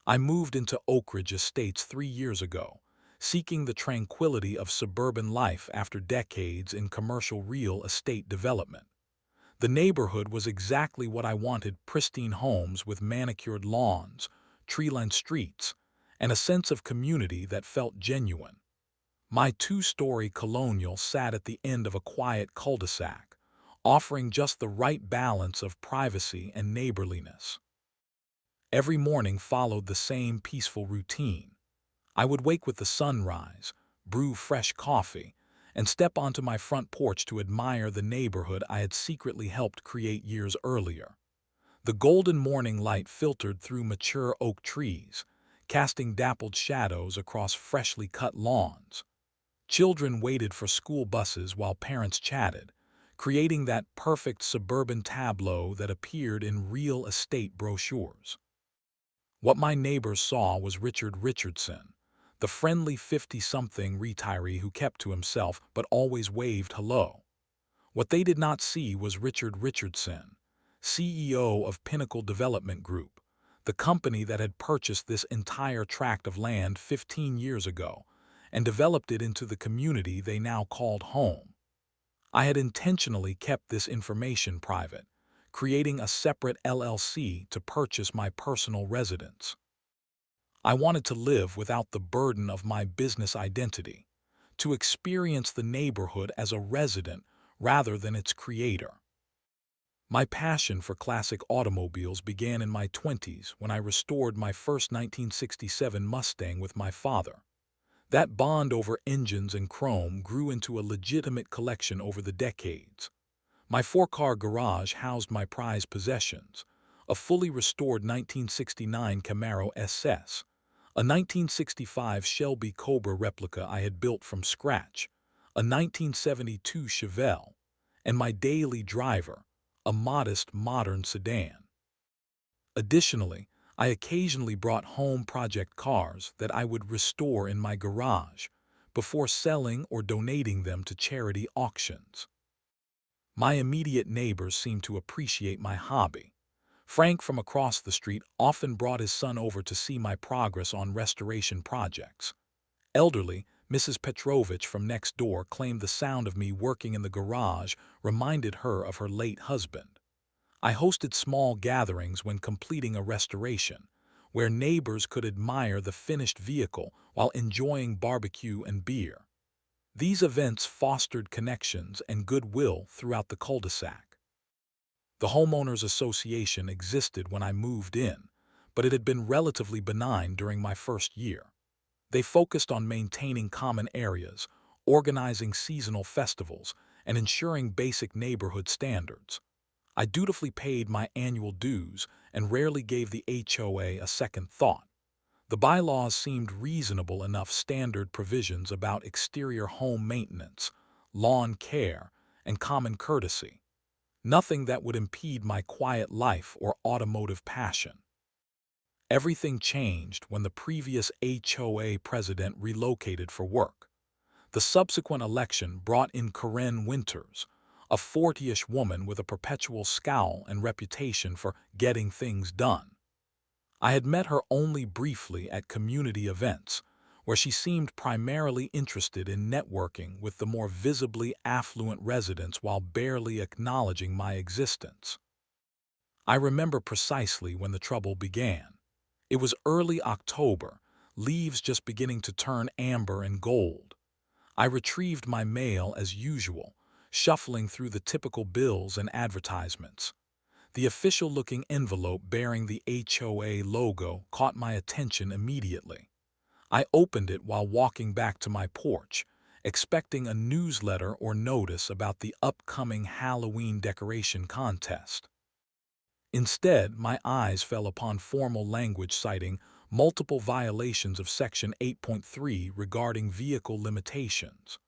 I moved into Oak Ridge Estates 3 years ago, seeking the tranquility of suburban life after decades in commercial real estate development. The neighborhood was exactly what I wanted: pristine homes with manicured lawns, tree-lined streets, and a sense of community that felt genuine. My two-story colonial sat at the end of a quiet cul-de-sac, offering just the right balance of privacy and neighborliness. Every morning followed the same peaceful routine. I would wake with the sunrise, brew fresh coffee, and step onto my front porch to admire the neighborhood I had secretly helped create years earlier. The golden morning light filtered through mature oak trees, casting dappled shadows across freshly cut lawns. Children waited for school buses while parents chatted, creating that perfect suburban tableau that appeared in real estate brochures. What my neighbors saw was Richard Richardson, the friendly 50-something retiree who kept to himself but always waved hello. What they did not see was Richard Richardson, CEO of Pinnacle Development Group, the company that had purchased this entire tract of land 15 years ago and developed it into the community they now called home. I had intentionally kept this information private, creating a separate LLC to purchase my personal residence. I wanted to live without the burden of my business identity, to experience the neighborhood as a resident rather than its creator. My passion for classic automobiles began in my 20s when I restored my first 1967 Mustang with my father. That bond over engines and chrome grew into a legitimate collection over the decades. My four-car garage housed my prized possessions: a fully restored 1969 Camaro SS, a 1965 Shelby Cobra replica I had built from scratch, a 1972 Chevelle, and my daily driver, a modest modern sedan. Additionally, I occasionally brought home project cars that I would restore in my garage before selling or donating them to charity auctions. My immediate neighbors seemed to appreciate my hobby. Frank from across the street often brought his son over to see my progress on restoration projects. Elderly Mrs. Petrovich from next door claimed the sound of me working in the garage reminded her of her late husband. I hosted small gatherings when completing a restoration, where neighbors could admire the finished vehicle while enjoying barbecue and beer. These events fostered connections and goodwill throughout the cul-de-sac. The homeowners association existed when I moved in, but it had been relatively benign during my first year. They focused on maintaining common areas, organizing seasonal festivals, and ensuring basic neighborhood standards. I dutifully paid my annual dues and rarely gave the HOA a second thought. The bylaws seemed reasonable enough: standard provisions about exterior home maintenance, lawn care, and common courtesy. Nothing that would impede my quiet life or automotive passion. Everything changed when the previous HOA president relocated for work. The subsequent election brought in Karen Winters, a 40-ish woman with a perpetual scowl and reputation for getting things done. I had met her only briefly at community events, where she seemed primarily interested in networking with the more visibly affluent residents while barely acknowledging my existence. I remember precisely when the trouble began. It was early October, leaves just beginning to turn amber and gold. I retrieved my mail as usual, shuffling through the typical bills and advertisements. The official-looking envelope bearing the HOA logo caught my attention immediately. I opened it while walking back to my porch, expecting a newsletter or notice about the upcoming Halloween decoration contest. Instead, my eyes fell upon formal language citing multiple violations of Section 8.3 regarding vehicle limitations.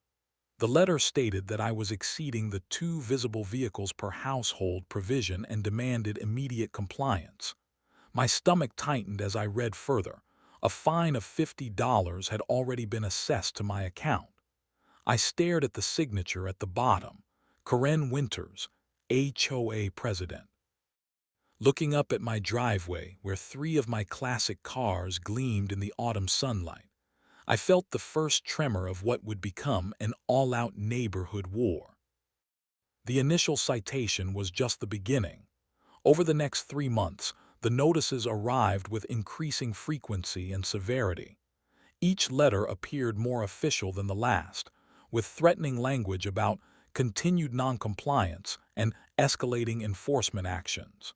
The letter stated that I was exceeding the 2 visible vehicles per household provision and demanded immediate compliance. My stomach tightened as I read further. A fine of $50 had already been assessed to my account. I stared at the signature at the bottom: Karen Winters, HOA President. Looking up at my driveway, where three of my classic cars gleamed in the autumn sunlight, I felt the first tremor of what would become an all-out neighborhood war. The initial citation was just the beginning. Over the next 3 months, the notices arrived with increasing frequency and severity. Each letter appeared more official than the last, with threatening language about continued noncompliance and escalating enforcement actions.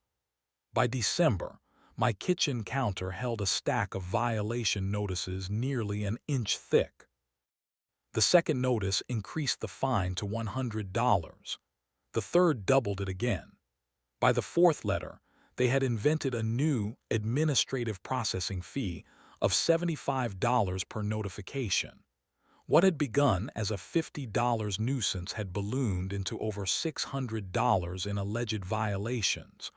By December, my kitchen counter held a stack of violation notices nearly an inch thick. The second notice increased the fine to $100. The third doubled it again. By the fourth letter, they had invented a new administrative processing fee of $75 per notification. What had begun as a $50 nuisance had ballooned into over $600 in alleged violations,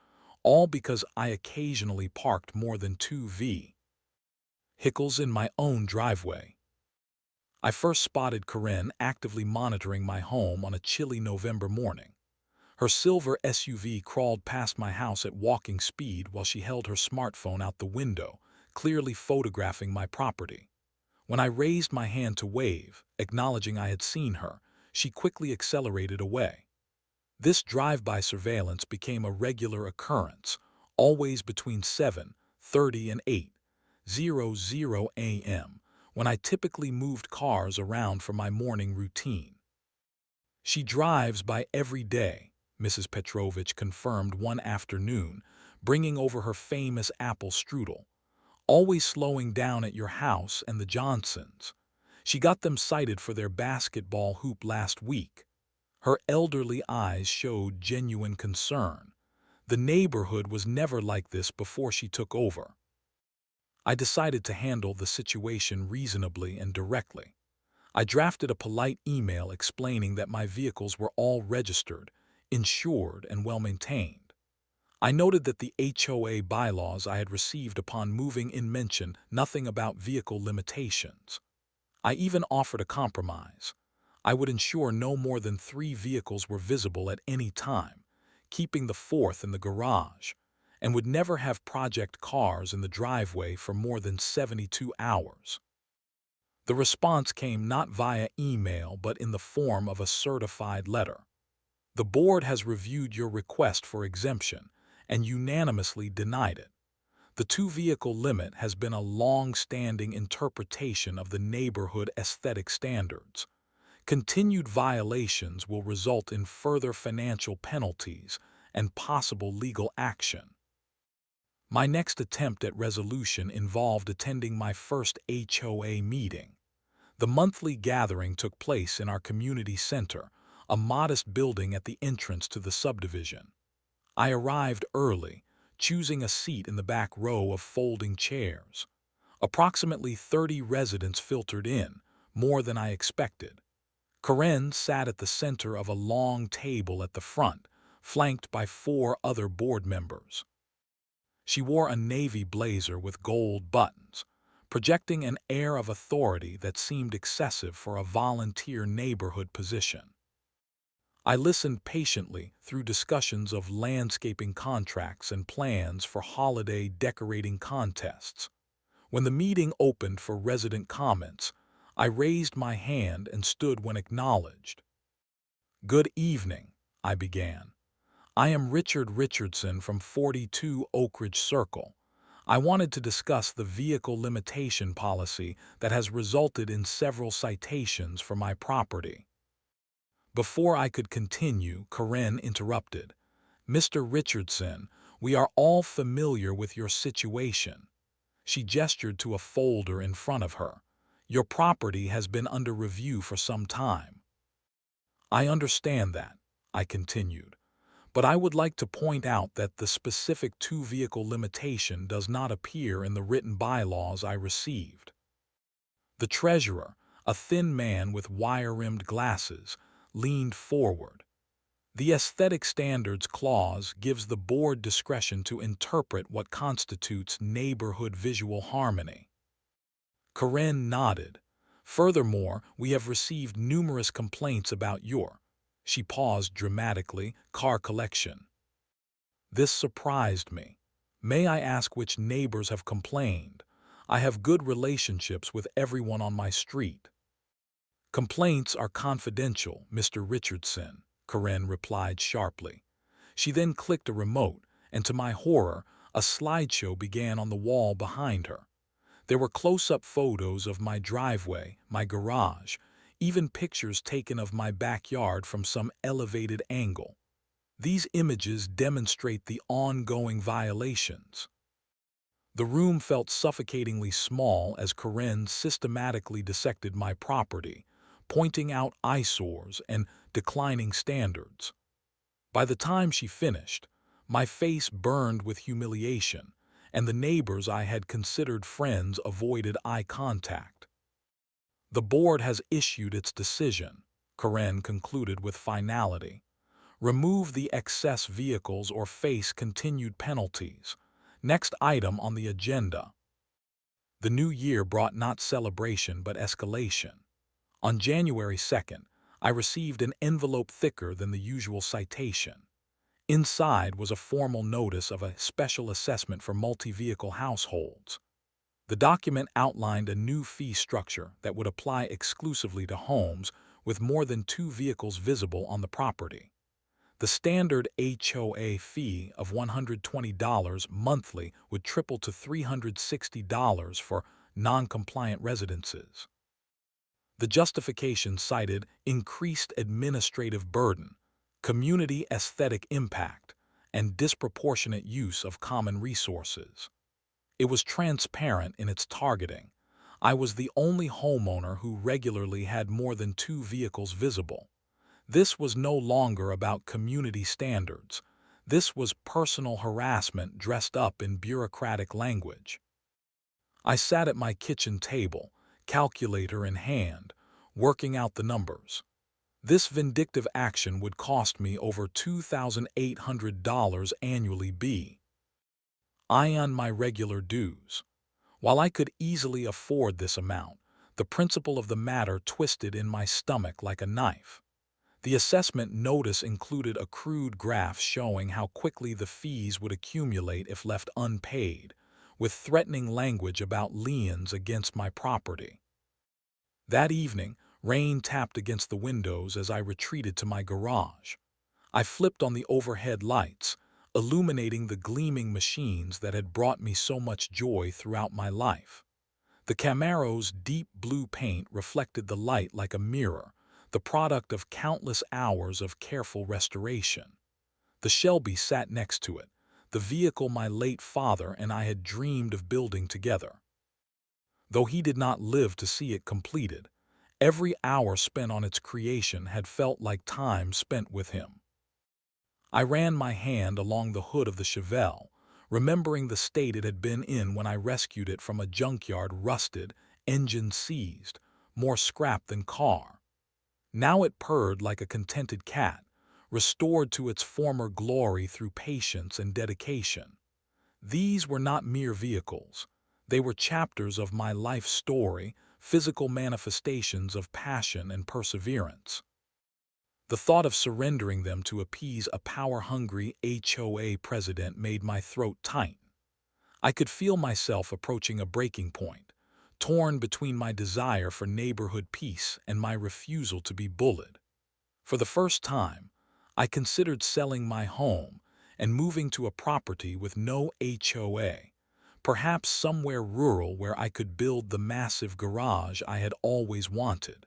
all because I occasionally parked more than 2 vehicles in my own driveway. I first spotted Corinne actively monitoring my home on a chilly November morning. Her silver SUV crawled past my house at walking speed while she held her smartphone out the window, clearly photographing my property. When I raised my hand to wave, acknowledging I had seen her, she quickly accelerated away. This drive-by surveillance became a regular occurrence, always between 7:30 and 8:00 a.m., when I typically moved cars around for my morning routine. "She drives by every day," Mrs. Petrovich confirmed one afternoon, bringing over her famous apple strudel. "Always slowing down at your house and the Johnsons. She got them cited for their basketball hoop last week." Her elderly eyes showed genuine concern. The neighborhood was never like this before she took over. I decided to handle the situation reasonably and directly. I drafted a polite email explaining that my vehicles were all registered, insured, and well-maintained. I noted that the HOA bylaws I had received upon moving in mentioned nothing about vehicle limitations. I even offered a compromise. I would ensure no more than 3 vehicles were visible at any time, keeping the fourth in the garage, and would never have project cars in the driveway for more than 72 hours. The response came not via email but in the form of a certified letter. "The board has reviewed your request for exemption and unanimously denied it. The 2-vehicle limit has been a long-standing interpretation of the neighborhood aesthetic standards. Continued violations will result in further financial penalties and possible legal action." My next attempt at resolution involved attending my first HOA meeting. The monthly gathering took place in our community center, a modest building at the entrance to the subdivision. I arrived early, choosing a seat in the back row of folding chairs. Approximately 30 residents filtered in, more than I expected. Corinne sat at the center of a long table at the front, flanked by 4 other board members. She wore a navy blazer with gold buttons, projecting an air of authority that seemed excessive for a volunteer neighborhood position. I listened patiently through discussions of landscaping contracts and plans for holiday decorating contests. When the meeting opened for resident comments, I raised my hand and stood when acknowledged. "Good evening," I began. "I am Richard Richardson from 42 Oak Ridge Circle. I wanted to discuss the vehicle limitation policy that has resulted in several citations for my property." Before I could continue, Corinne interrupted. "Mr. Richardson, we are all familiar with your situation." She gestured to a folder in front of her. "Your property has been under review for some time." "I understand that," I continued, "but I would like to point out that the specific 2-vehicle limitation does not appear in the written bylaws I received." The treasurer, a thin man with wire-rimmed glasses, leaned forward. "The Aesthetic Standards Clause gives the board discretion to interpret what constitutes neighborhood visual harmony." Corinne nodded. "Furthermore, we have received numerous complaints about your—" she paused dramatically, "car collection." This surprised me. May I ask which neighbors have complained? I have good relationships with everyone on my street. Complaints are confidential, Mr. Richardson, Karen replied sharply. She then clicked a remote, and to my horror, a slideshow began on the wall behind her. There were close-up photos of my driveway, my garage, even pictures taken of my backyard from some elevated angle. These images demonstrate the ongoing violations. The room felt suffocatingly small as Karen systematically dissected my property, pointing out eyesores and declining standards. By the time she finished, my face burned with humiliation, and the neighbors I had considered friends avoided eye contact. The board has issued its decision, Karen concluded with finality. Remove the excess vehicles or face continued penalties. Next item on the agenda. The new year brought not celebration but escalation. On January 2nd, I received an envelope thicker than the usual citation. Inside was a formal notice of a special assessment for multi-vehicle households. The document outlined a new fee structure that would apply exclusively to homes with more than 2 vehicles visible on the property. The standard HOA fee of $120 monthly would triple to $360 for non-compliant residences. The justification cited increased administrative burden, community aesthetic impact, and disproportionate use of common resources. It was transparent in its targeting. I was the only homeowner who regularly had more than 2 vehicles visible. This was no longer about community standards. This was personal harassment dressed up in bureaucratic language. I sat at my kitchen table, calculator in hand, working out the numbers. This vindictive action would cost me over $2,800 annually beyond my regular dues. While I could easily afford this amount, the principle of the matter twisted in my stomach like a knife. The assessment notice included a crude graph showing how quickly the fees would accumulate if left unpaid, with threatening language about liens against my property. That evening, rain tapped against the windows as I retreated to my garage. I flipped on the overhead lights, illuminating the gleaming machines that had brought me so much joy throughout my life. The Camaro's deep blue paint reflected the light like a mirror, the product of countless hours of careful restoration. The Shelby sat next to it, the vehicle my late father and I had dreamed of building together. Though he did not live to see it completed, every hour spent on its creation had felt like time spent with him. I ran my hand along the hood of the Chevelle, remembering the state it had been in when I rescued it from a junkyard, rusted, engine seized, more scrap than car. Now it purred like a contented cat, restored to its former glory through patience and dedication. These were not mere vehicles. They were chapters of my life story, physical manifestations of passion and perseverance. The thought of surrendering them to appease a power-hungry HOA president made my throat tighten. I could feel myself approaching a breaking point, torn between my desire for neighborhood peace and my refusal to be bullied. For the first time, I considered selling my home and moving to a property with no HOA, perhaps somewhere rural where I could build the massive garage I had always wanted.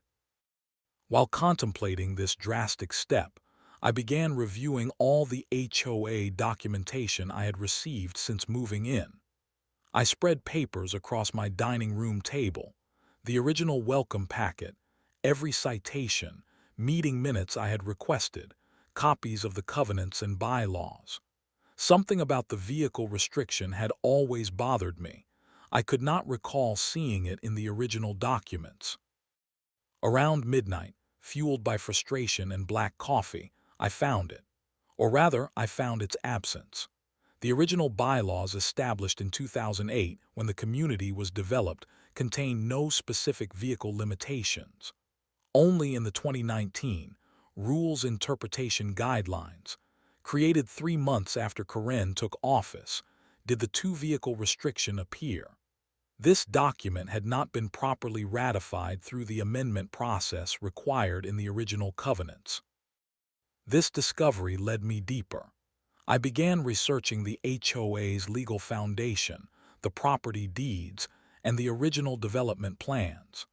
While contemplating this drastic step, I began reviewing all the HOA documentation I had received since moving in. I spread papers across my dining room table, the original welcome packet, every citation, meeting minutes I had requested, copies of the covenants and bylaws. Something about the vehicle restriction had always bothered me. I could not recall seeing it in the original documents. Around midnight, fueled by frustration and black coffee, I found it. Or rather, I found its absence. The original bylaws established in 2008, when the community was developed, contained no specific vehicle limitations. Only in the 2019 Rules Interpretation Guidelines, created 3 months after Karen took office, did the two-vehicle restriction appear. This document had not been properly ratified through the amendment process required in the original covenants. This discovery led me deeper. I began researching the HOA's legal foundation, the property deeds, and the original development plans.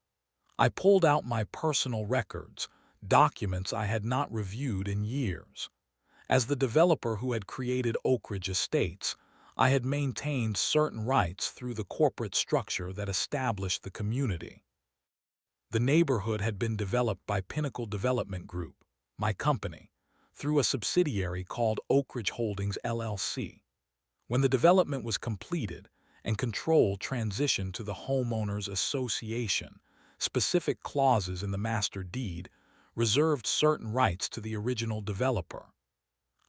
I pulled out my personal records, documents I had not reviewed in years. As the developer who had created Oak Ridge Estates, I had maintained certain rights through the corporate structure that established the community. The neighborhood had been developed by Pinnacle Development Group, my company, through a subsidiary called Oak Ridge Holdings LLC. When the development was completed and control transitioned to the Homeowners Association, specific clauses in the master deed reserved certain rights to the original developer.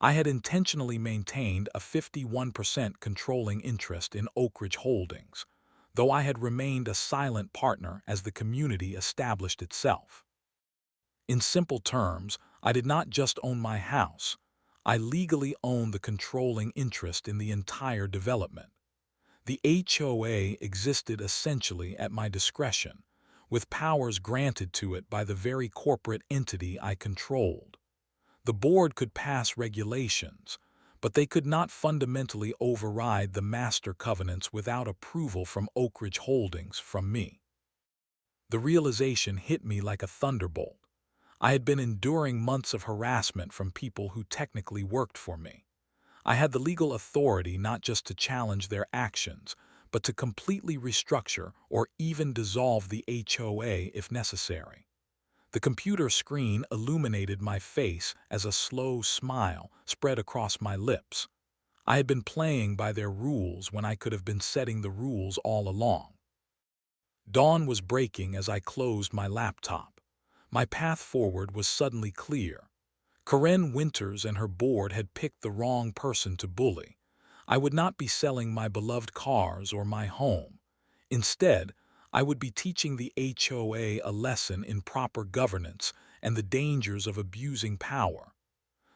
I had intentionally maintained a 51% controlling interest in Oak Ridge Holdings, though I had remained a silent partner as the community established itself. In simple terms, I did not just own my house. I legally owned the controlling interest in the entire development. The HOA existed essentially at my discretion, with powers granted to it by the very corporate entity I controlled. The board could pass regulations, but they could not fundamentally override the master covenants without approval from Oak Ridge Holdings from me. The realization hit me like a thunderbolt. I had been enduring months of harassment from people who technically worked for me. I had the legal authority not just to challenge their actions, but to completely restructure or even dissolve the HOA if necessary. The computer screen illuminated my face as a slow smile spread across my lips. I had been playing by their rules when I could have been setting the rules all along. Dawn was breaking as I closed my laptop. My path forward was suddenly clear. Karen Winters and her board had picked the wrong person to bully. I would not be selling my beloved cars or my home. Instead, I would be teaching the HOA a lesson in proper governance and the dangers of abusing power.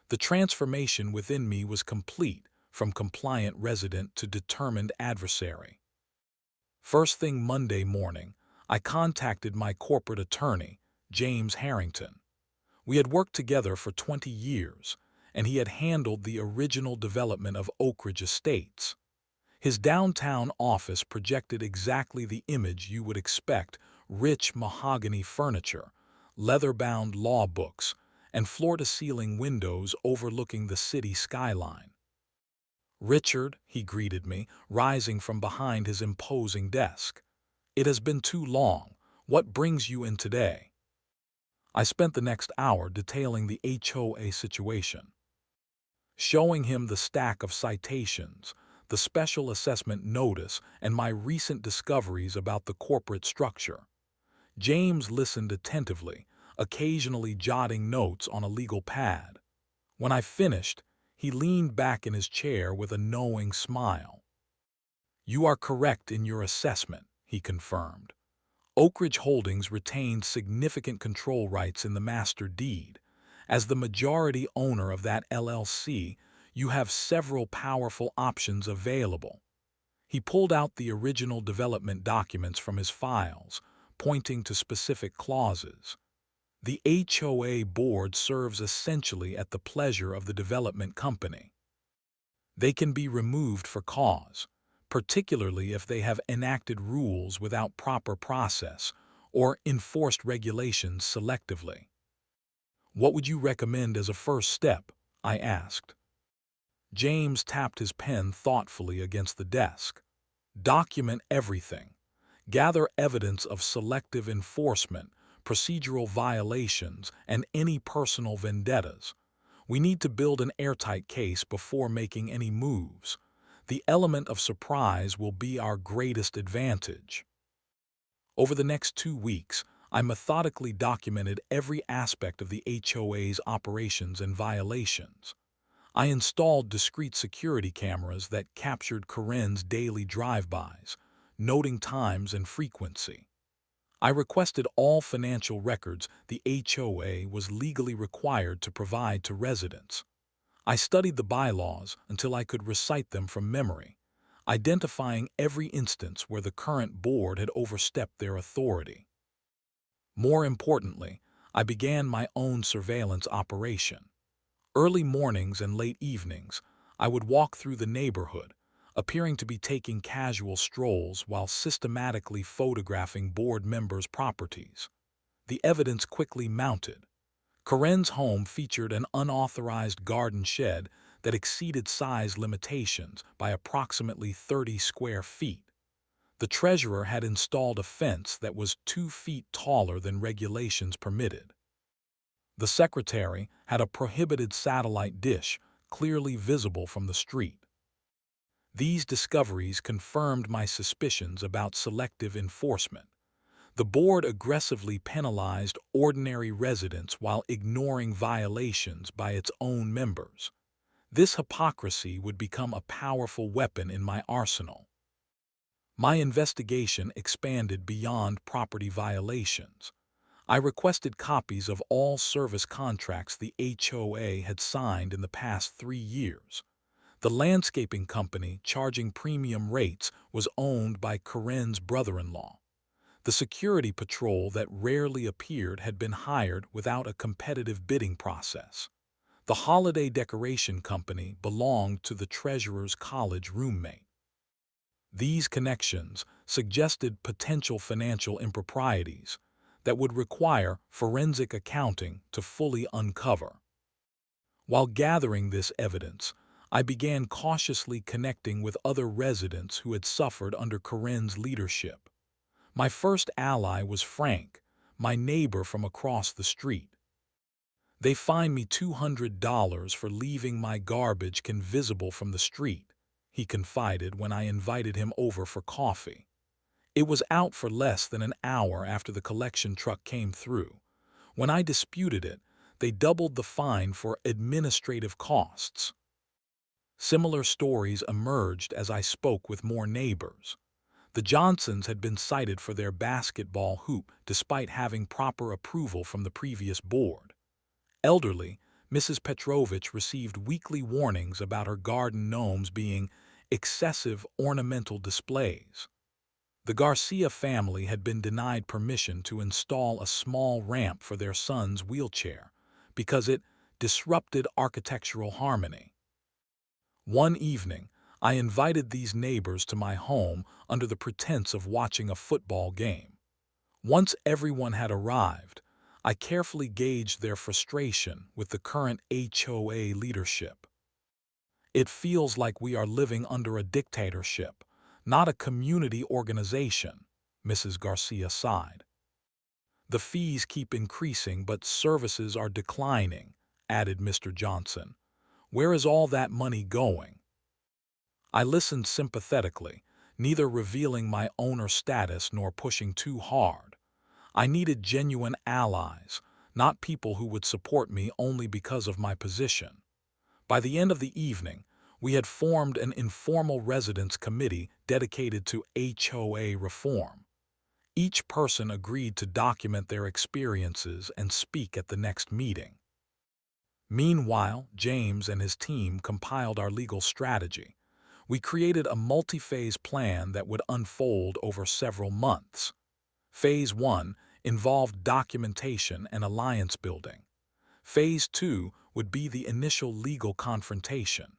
The transformation within me was complete, from compliant resident to determined adversary. First thing Monday morning, I contacted my corporate attorney, James Harrington. We had worked together for 20 years, and he had handled the original development of Oak Ridge Estates. His downtown office projected exactly the image you would expect: rich mahogany furniture, leather-bound law books, and floor-to-ceiling windows overlooking the city skyline. "Richard," he greeted me, rising from behind his imposing desk. "It has been too long. What brings you in today?" I spent the next hour detailing the HOA situation, showing him the stack of citations, the special assessment notice, and my recent discoveries about the corporate structure. James listened attentively, occasionally jotting notes on a legal pad. When I finished, he leaned back in his chair with a knowing smile. "You are correct in your assessment," he confirmed. Oak Ridge Holdings retained significant control rights in the master deed. As the majority owner of that LLC, you have several powerful options available. He pulled out the original development documents from his files, pointing to specific clauses. The HOA board serves essentially at the pleasure of the development company. They can be removed for cause, particularly if they have enacted rules without proper process or enforced regulations selectively. "What would you recommend as a first step?" I asked. James tapped his pen thoughtfully against the desk. "Document everything. Gather evidence of selective enforcement, procedural violations, and any personal vendettas. We need to build an airtight case before making any moves. The element of surprise will be our greatest advantage." Over the next 2 weeks, I methodically documented every aspect of the HOA's operations and violations. I installed discrete security cameras that captured Karen's daily drive-bys, noting times and frequency. I requested all financial records the HOA was legally required to provide to residents. I studied the bylaws until I could recite them from memory, identifying every instance where the current board had overstepped their authority. More importantly, I began my own surveillance operation. Early mornings and late evenings, I would walk through the neighborhood, appearing to be taking casual strolls while systematically photographing board members' properties. The evidence quickly mounted. Corinne's home featured an unauthorized garden shed that exceeded size limitations by approximately 30 square feet. The treasurer had installed a fence that was 2 feet taller than regulations permitted. The secretary had a prohibited satellite dish clearly visible from the street. These discoveries confirmed my suspicions about selective enforcement. The board aggressively penalized ordinary residents while ignoring violations by its own members. This hypocrisy would become a powerful weapon in my arsenal. My investigation expanded beyond property violations. I requested copies of all service contracts the HOA had signed in the past 3 years. The landscaping company charging premium rates was owned by Corinne's brother-in-law. The security patrol that rarely appeared had been hired without a competitive bidding process. The holiday decoration company belonged to the treasurer's college roommate. These connections suggested potential financial improprieties that would require forensic accounting to fully uncover. While gathering this evidence, I began cautiously connecting with other residents who had suffered under Corinne's leadership. My first ally was Frank, my neighbor from across the street. "They fined me $200 for leaving my garbage can visible from the street," he confided when I invited him over for coffee. It was out for less than an hour after the collection truck came through. When I disputed it, they doubled the fine for administrative costs. Similar stories emerged as I spoke with more neighbors. The Johnsons had been cited for their basketball hoop despite having proper approval from the previous board. Elderly, Mrs. Petrovich received weekly warnings about her garden gnomes being excessive ornamental displays. The Garcia family had been denied permission to install a small ramp for their son's wheelchair because it disrupted architectural harmony. One evening, I invited these neighbors to my home under the pretense of watching a football game. Once everyone had arrived, I carefully gauged their frustration with the current HOA leadership. "It feels like we are living under a dictatorship, not a community organization," Mrs. Garcia sighed. "The fees keep increasing but services are declining," added Mr. Johnson. "Where is all that money going?" I listened sympathetically, neither revealing my owner status nor pushing too hard. I needed genuine allies, not people who would support me only because of my position. By the end of the evening, we had formed an informal residence committee dedicated to HOA reform. Each person agreed to document their experiences and speak at the next meeting. Meanwhile, James and his team compiled our legal strategy. We created a multi-phase plan that would unfold over several months. Phase 1 involved documentation and alliance building. Phase 2 would be the initial legal confrontation.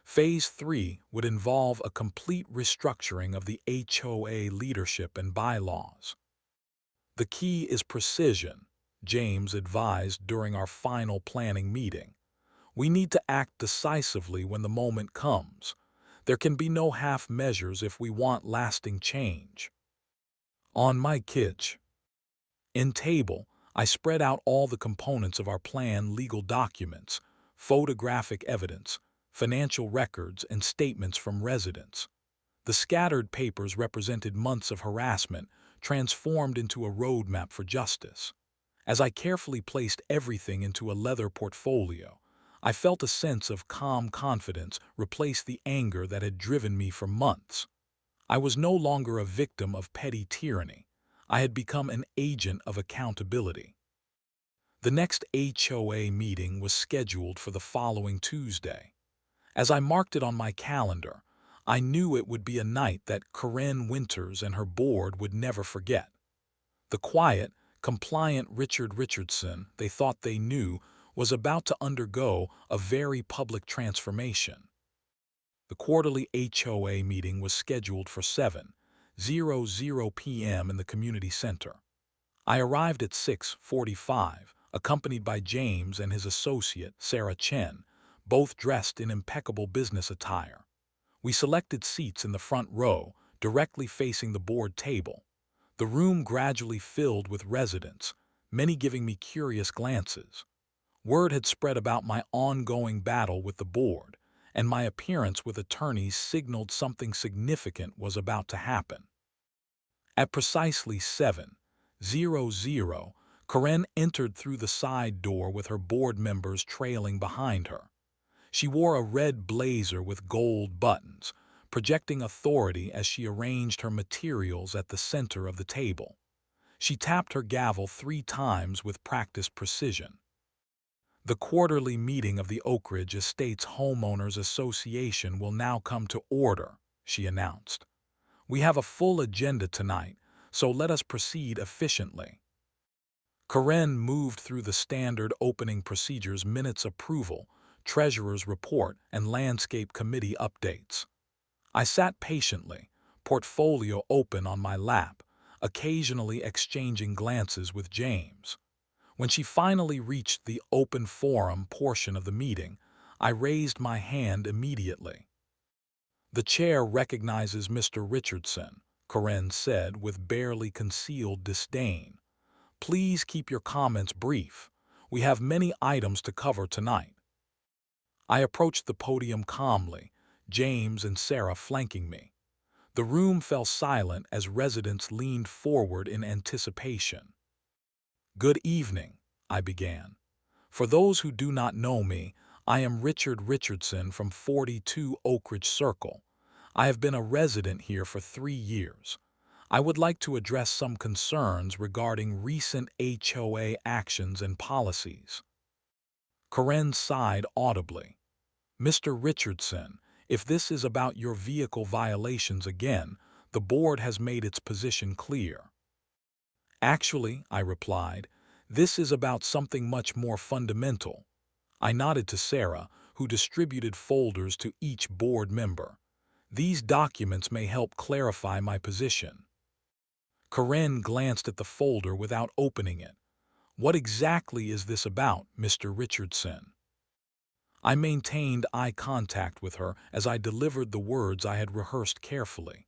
Phase 3 would involve a complete restructuring of the HOA leadership and bylaws. "The key is precision," James advised during our final planning meeting. "We need to act decisively when the moment comes. There can be no half measures if we want lasting change." On my kitchen table, I spread out all the components of our plan: legal documents, photographic evidence, financial records, and statements from residents. The scattered papers represented months of harassment transformed into a roadmap for justice. As I carefully placed everything into a leather portfolio, I felt a sense of calm confidence replace the anger that had driven me for months. I was no longer a victim of petty tyranny. I had become an agent of accountability. The next HOA meeting was scheduled for the following Tuesday. As I marked it on my calendar, I knew it would be a night that Corinne Winters and her board would never forget. The quiet, compliant Richard Richardson they thought they knew was about to undergo a very public transformation. The quarterly HOA meeting was scheduled for 7:00 p.m. in the community center. I arrived at 6:45, accompanied by James and his associate, Sarah Chen, both dressed in impeccable business attire. We selected seats in the front row, directly facing the board table. The room gradually filled with residents, many giving me curious glances. Word had spread about my ongoing battle with the board, and my appearance with attorneys signaled something significant was about to happen. At precisely 7:00, Corinne entered through the side door with her board members trailing behind her. She wore a red blazer with gold buttons, projecting authority as she arranged her materials at the center of the table. She tapped her gavel 3 times with practiced precision. The quarterly meeting of the Oak Ridge Estates Homeowners Association will now come to order, she announced. We have a full agenda tonight, so let us proceed efficiently. Corinne moved through the standard opening procedures: minutes approval, treasurer's report, and landscape committee updates. I sat patiently, portfolio open on my lap, occasionally exchanging glances with James. When she finally reached the open forum portion of the meeting, I raised my hand immediately. The chair recognizes Mr. Richardson, Corinne said with barely concealed disdain. Please keep your comments brief. We have many items to cover tonight. I approached the podium calmly, James and Sarah flanking me. The room fell silent as residents leaned forward in anticipation. Good evening, I began. For those who do not know me, I am Richard Richardson from 42 Oak Ridge Circle. I have been a resident here for 3 years. I would like to address some concerns regarding recent HOA actions and policies. Corinne sighed audibly. Mr. Richardson, if this is about your vehicle violations again, the board has made its position clear. Actually, I replied, this is about something much more fundamental. I nodded to Sarah, who distributed folders to each board member. These documents may help clarify my position. Corinne glanced at the folder without opening it. What exactly is this about, Mr. Richardson? I maintained eye contact with her as I delivered the words I had rehearsed carefully.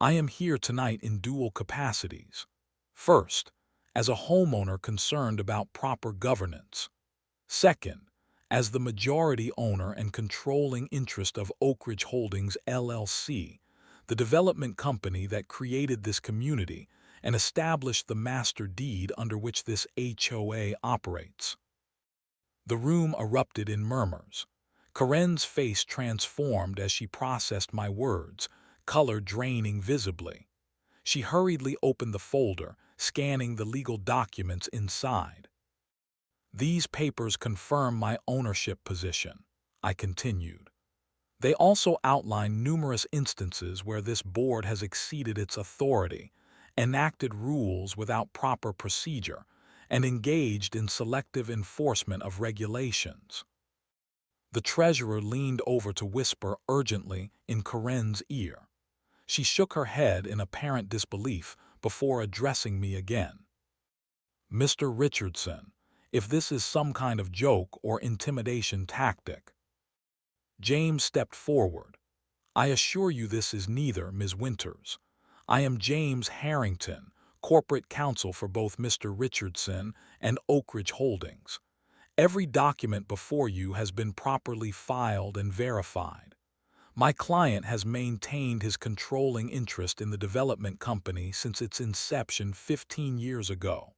I am here tonight in dual capacities. First, as a homeowner concerned about proper governance. Second, as the majority owner and controlling interest of Oak Ridge Holdings, LLC, the development company that created this community and established the master deed under which this HOA operates. The room erupted in murmurs. Corinne's face transformed as she processed my words, color draining visibly. She hurriedly opened the folder, scanning the legal documents inside. These papers confirm my ownership position, I continued. They also outline numerous instances where this board has exceeded its authority, enacted rules without proper procedure, and engaged in selective enforcement of regulations. The treasurer leaned over to whisper urgently in Corinne's ear. She shook her head in apparent disbelief before addressing me again. Mr. Richardson, if this is some kind of joke or intimidation tactic. James stepped forward. I assure you this is neither, Ms. Winters. I am James Harrington, corporate counsel for both Mr. Richardson and Oak Ridge Holdings. Every document before you has been properly filed and verified. My client has maintained his controlling interest in the development company since its inception 15 years ago.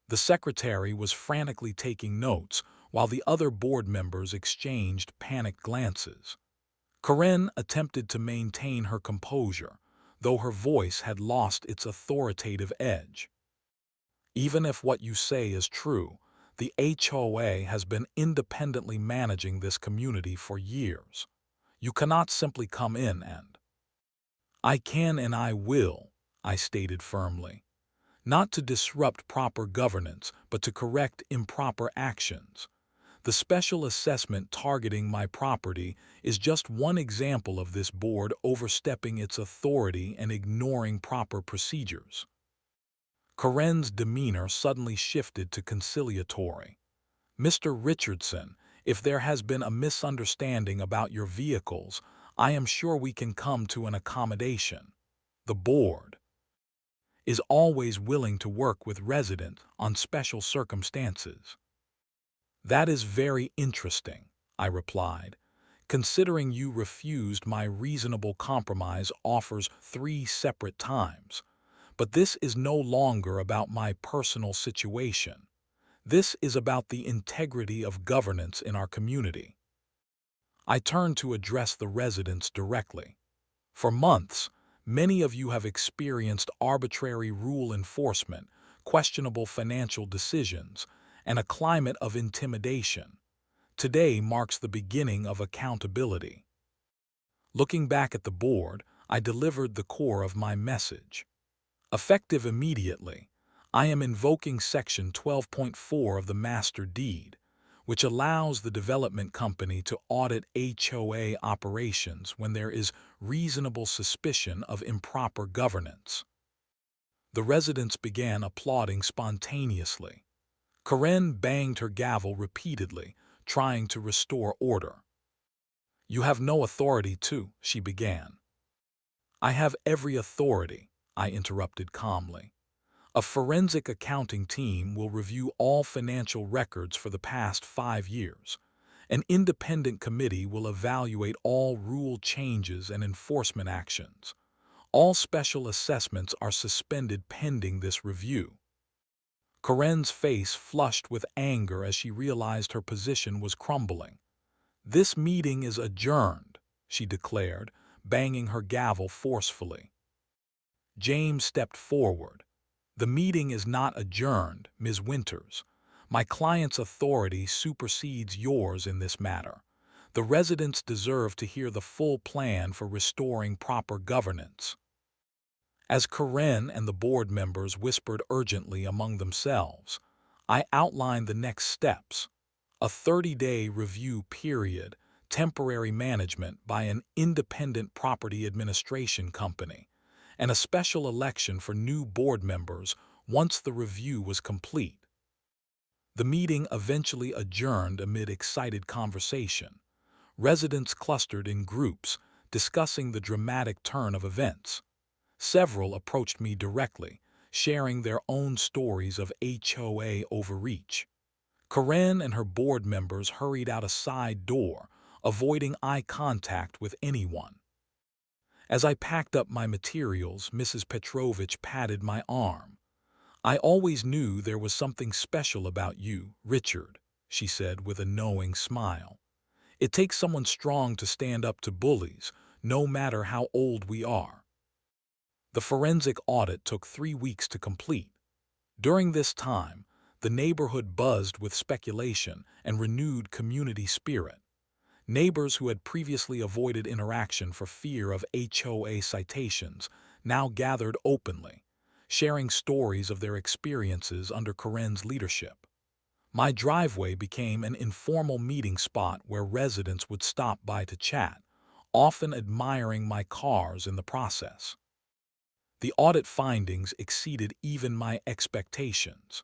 The secretary was frantically taking notes while the other board members exchanged panicked glances. Corinne attempted to maintain her composure, though her voice had lost its authoritative edge. Even if what you say is true, the HOA has been independently managing this community for years. You cannot simply come in and— I can and I will, I stated firmly. Not to disrupt proper governance, but to correct improper actions. The special assessment targeting my property is just one example of this board overstepping its authority and ignoring proper procedures. Corinne's demeanor suddenly shifted to conciliatory. Mr. Richardson, if there has been a misunderstanding about your vehicles, I am sure we can come to an accommodation. The board is always willing to work with residents on special circumstances. That is very interesting, I replied, considering you refused my reasonable compromise offers 3 separate times. But this is no longer about my personal situation. This is about the integrity of governance in our community. I turned to address the residents directly. For months, many of you have experienced arbitrary rule enforcement, questionable financial decisions, and a climate of intimidation. Today marks the beginning of accountability. Looking back at the board, I delivered the core of my message. Effective immediately, I am invoking Section 12.4 of the Master Deed, which allows the development company to audit HOA operations when there is reasonable suspicion of improper governance. The residents began applauding spontaneously. Corinne banged her gavel repeatedly, trying to restore order. "You have no authority to," she began. "I have every authority," I interrupted calmly. "A forensic accounting team will review all financial records for the past 5 years. An independent committee will evaluate all rule changes and enforcement actions. All special assessments are suspended pending this review." Corinne's face flushed with anger as she realized her position was crumbling. "This meeting is adjourned," she declared, banging her gavel forcefully. James stepped forward. "The meeting is not adjourned, Ms. Winters. My client's authority supersedes yours in this matter. The residents deserve to hear the full plan for restoring proper governance." As Corinne and the board members whispered urgently among themselves, I outlined the next steps: a 30-day review period, temporary management by an independent property administration company, and a special election for new board members once the review was complete. The meeting eventually adjourned amid excited conversation. Residents clustered in groups, discussing the dramatic turn of events. Several approached me directly, sharing their own stories of HOA overreach. Corinne and her board members hurried out a side door, avoiding eye contact with anyone. As I packed up my materials, Mrs. Petrovich patted my arm. "I always knew there was something special about you, Richard," she said with a knowing smile. "It takes someone strong to stand up to bullies, no matter how old we are." The forensic audit took 3 weeks to complete. During this time, the neighborhood buzzed with speculation and renewed community spirit. Neighbors who had previously avoided interaction for fear of HOA citations now gathered openly, sharing stories of their experiences under Corinne's leadership. My driveway became an informal meeting spot where residents would stop by to chat, often admiring my cars in the process. The audit findings exceeded even my expectations.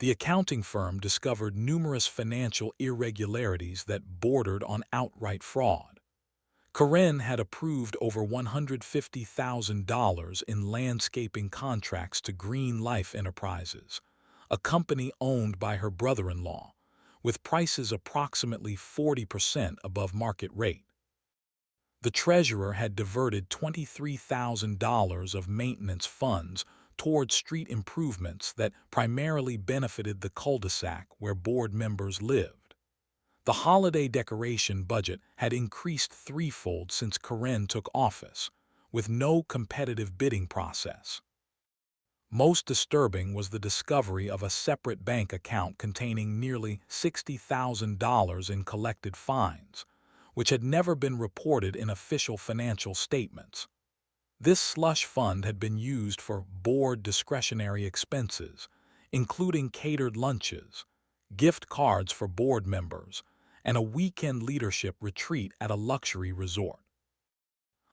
The accounting firm discovered numerous financial irregularities that bordered on outright fraud. Corinne had approved over $150,000 in landscaping contracts to Green Life Enterprises, a company owned by her brother-in-law, with prices approximately 40% above market rate. The treasurer had diverted $23,000 of maintenance funds toward street improvements that primarily benefited the cul-de-sac where board members lived. The holiday decoration budget had increased threefold since Corinne took office, with no competitive bidding process. Most disturbing was the discovery of a separate bank account containing nearly $60,000 in collected fines, which had never been reported in official financial statements. This slush fund had been used for board discretionary expenses, including catered lunches, gift cards for board members, and a weekend leadership retreat at a luxury resort.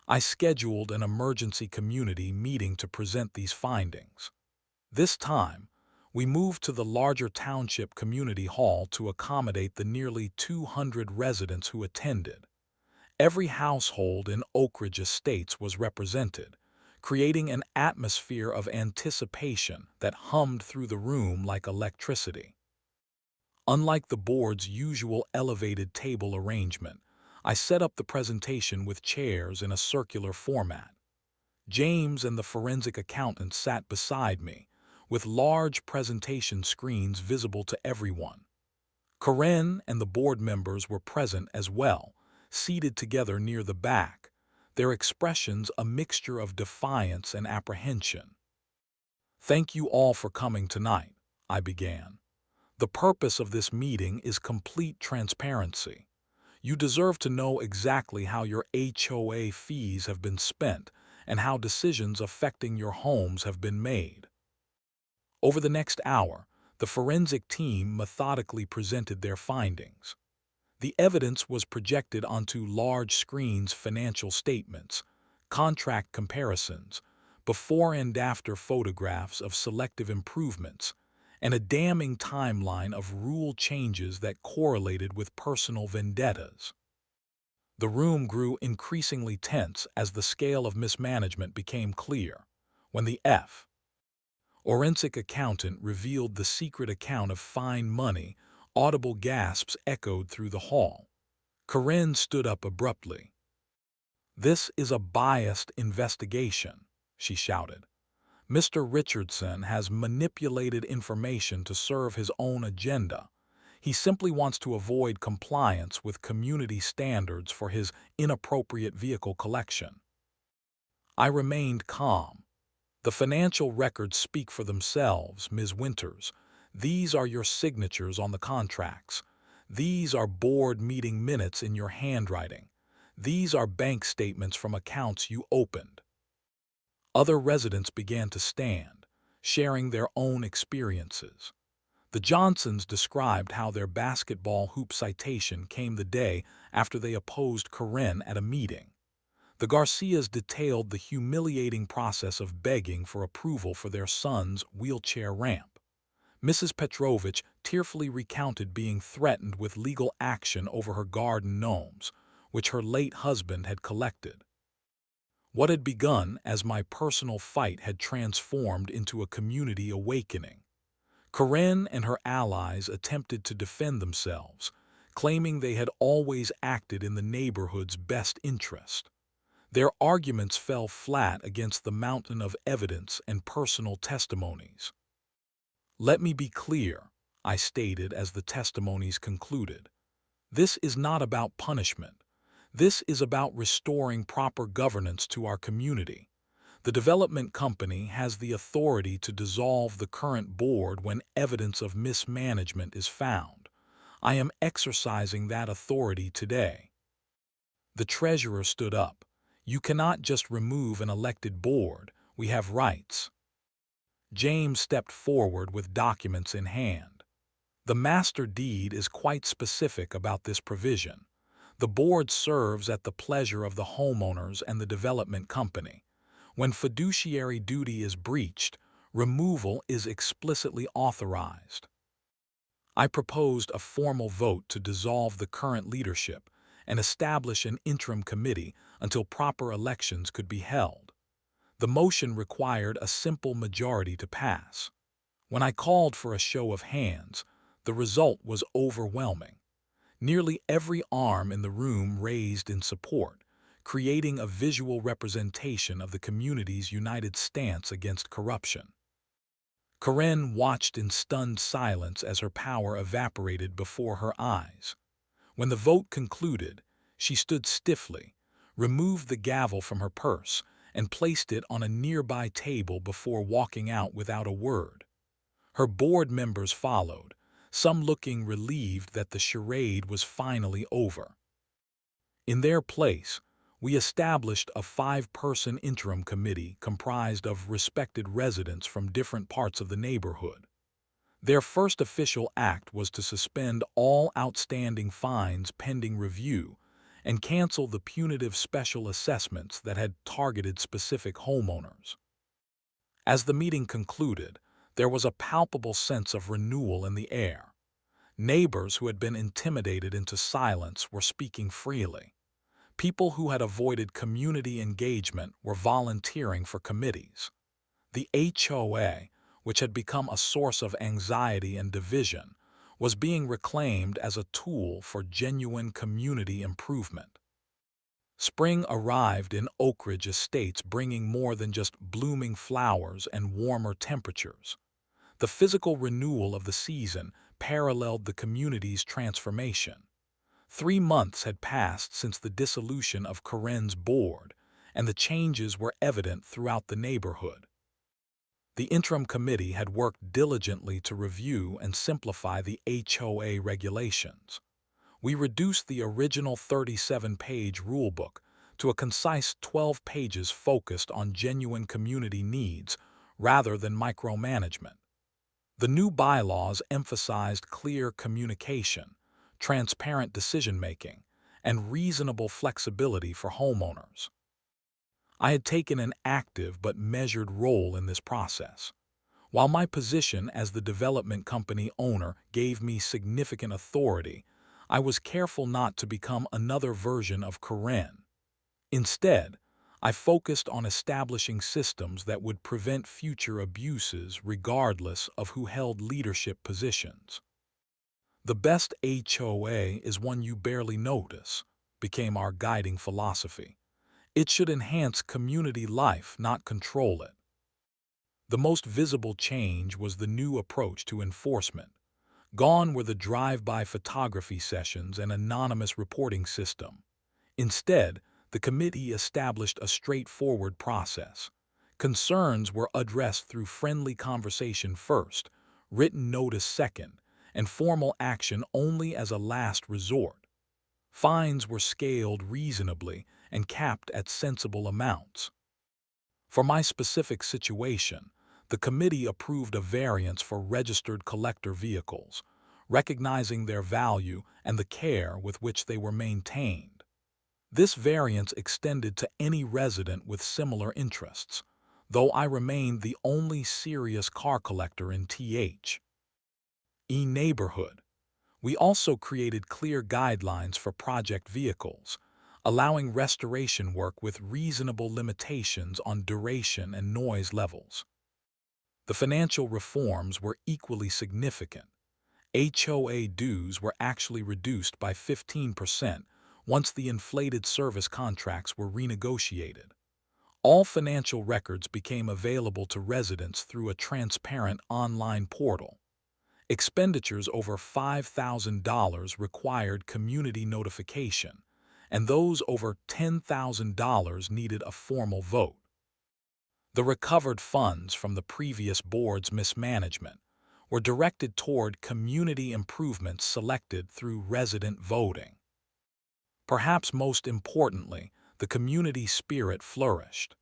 I scheduled an emergency community meeting to present these findings. This time, we moved to the larger township community hall to accommodate the nearly 200 residents who attended. Every household in Oak Ridge Estates was represented, creating an atmosphere of anticipation that hummed through the room like electricity. Unlike the board's usual elevated table arrangement, I set up the presentation with chairs in a circular format. James and the forensic accountant sat beside me, with large presentation screens visible to everyone. Corinne and the board members were present as well, seated together near the back, their expressions a mixture of defiance and apprehension. "Thank you all for coming tonight," I began. "The purpose of this meeting is complete transparency. You deserve to know exactly how your HOA fees have been spent and how decisions affecting your homes have been made." Over the next hour, the forensic team methodically presented their findings. The evidence was projected onto large screens: financial statements, contract comparisons, before and after photographs of selective improvements, and a damning timeline of rule changes that correlated with personal vendettas. The room grew increasingly tense as the scale of mismanagement became clear. When the forensic accountant revealed the secret account of fine money, audible gasps echoed through the hall. Corinne stood up abruptly. "This is a biased investigation," she shouted. "Mr. Richardson has manipulated information to serve his own agenda. He simply wants to avoid compliance with community standards for his inappropriate vehicle collection." I remained calm. "The financial records speak for themselves, Ms. Winters. These are your signatures on the contracts. These are board meeting minutes in your handwriting. These are bank statements from accounts you opened." Other residents began to stand, sharing their own experiences. The Johnsons described how their basketball hoop citation came the day after they opposed Corinne at a meeting. The Garcias detailed the humiliating process of begging for approval for their son's wheelchair ramp. Mrs. Petrovich tearfully recounted being threatened with legal action over her garden gnomes, which her late husband had collected. What had begun as my personal fight had transformed into a community awakening. Corinne and her allies attempted to defend themselves, claiming they had always acted in the neighborhood's best interest. Their arguments fell flat against the mountain of evidence and personal testimonies. "Let me be clear," I stated as the testimonies concluded. "This is not about punishment. This is about restoring proper governance to our community. The development company has the authority to dissolve the current board when evidence of mismanagement is found. I am exercising that authority today." The treasurer stood up. "You cannot just remove an elected board. We have rights." James stepped forward with documents in hand. "The master deed is quite specific about this provision. The board serves at the pleasure of the homeowners and the development company. When fiduciary duty is breached, removal is explicitly authorized." I proposed a formal vote to dissolve the current leadership and establish an interim committee until proper elections could be held. The motion required a simple majority to pass. When I called for a show of hands, the result was overwhelming. Nearly every arm in the room raised in support, creating a visual representation of the community's united stance against corruption. Corinne watched in stunned silence as her power evaporated before her eyes. When the vote concluded, she stood stiffly, removed the gavel from her purse, and placed it on a nearby table before walking out without a word. Her board members followed, some looking relieved that the charade was finally over. In their place, we established a 5-person interim committee comprised of respected residents from different parts of the neighborhood. Their first official act was to suspend all outstanding fines pending review and cancel the punitive special assessments that had targeted specific homeowners. As the meeting concluded, there was a palpable sense of renewal in the air. Neighbors who had been intimidated into silence were speaking freely. People who had avoided community engagement were volunteering for committees. The HOA, which had become a source of anxiety and division, was being reclaimed as a tool for genuine community improvement. Spring arrived in Oak Ridge Estates, bringing more than just blooming flowers and warmer temperatures. The physical renewal of the season paralleled the community's transformation. 3 months had passed since the dissolution of Corinne's board, and the changes were evident throughout the neighborhood. The interim committee had worked diligently to review and simplify the HOA regulations. We reduced the original 37-page rulebook to a concise 12 pages focused on genuine community needs rather than micromanagement. The new bylaws emphasized clear communication, transparent decision-making, and reasonable flexibility for homeowners. I had taken an active but measured role in this process. While my position as the development company owner gave me significant authority, I was careful not to become another version of Corinne. Instead, I focused on establishing systems that would prevent future abuses regardless of who held leadership positions. The best HOA is one you barely notice, became our guiding philosophy. It should enhance community life, not control it. The most visible change was the new approach to enforcement. Gone were the drive-by photography sessions and anonymous reporting system. Instead, the committee established a straightforward process. Concerns were addressed through friendly conversation first, written notice second, and formal action only as a last resort. Fines were scaled reasonably and capped at sensible amounts. For my specific situation, the committee approved a variance for registered collector vehicles, recognizing their value and the care with which they were maintained. This variance extended to any resident with similar interests, though I remained the only serious car collector in TH. neighborhood. We also created clear guidelines for project vehicles, allowing restoration work with reasonable limitations on duration and noise levels. The financial reforms were equally significant. HOA dues were actually reduced by 15% once the inflated service contracts were renegotiated. All financial records became available to residents through a transparent online portal. Expenditures over $5,000 required community notification, and those over $10,000 needed a formal vote. The recovered funds from the previous board's mismanagement were directed toward community improvements selected through resident voting. Perhaps most importantly, the community spirit flourished.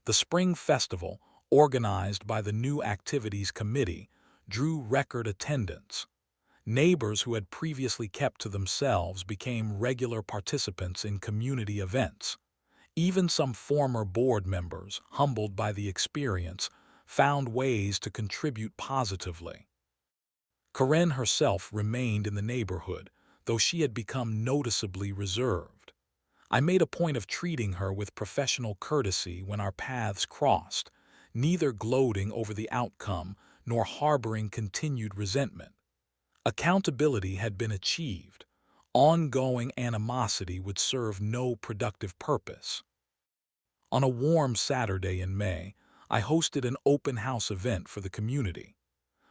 The Spring Festival, organized by the New Activities Committee, drew record attendance. Neighbors who had previously kept to themselves became regular participants in community events. Even some former board members, humbled by the experience, found ways to contribute positively. Corinne herself remained in the neighborhood, though she had become noticeably reserved. I made a point of treating her with professional courtesy when our paths crossed, neither gloating over the outcome nor harboring continued resentment. Accountability had been achieved. Ongoing animosity would serve no productive purpose. On a warm Saturday in May, I hosted an open house event for the community.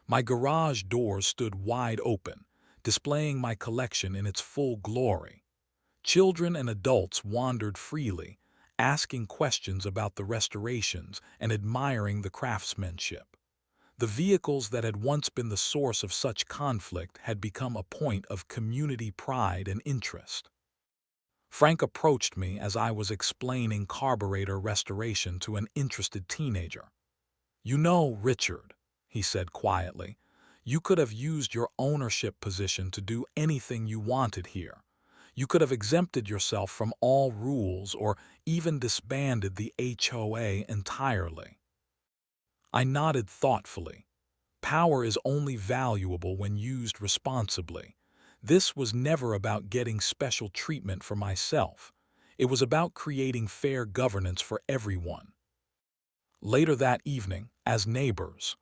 My garage doors stood wide open, displaying my collection in its full glory. Children and adults wandered freely, asking questions about the restorations and admiring the craftsmanship. The vehicles that had once been the source of such conflict had become a point of community pride and interest. Frank approached me as I was explaining carburetor restoration to an interested teenager. "You know, Richard," he said quietly, "you could have used your ownership position to do anything you wanted here. You could have exempted yourself from all rules or even disbanded the HOA entirely." I nodded thoughtfully. Power is only valuable when used responsibly. This was never about getting special treatment for myself. It was about creating fair governance for everyone. Later that evening, as neighbors,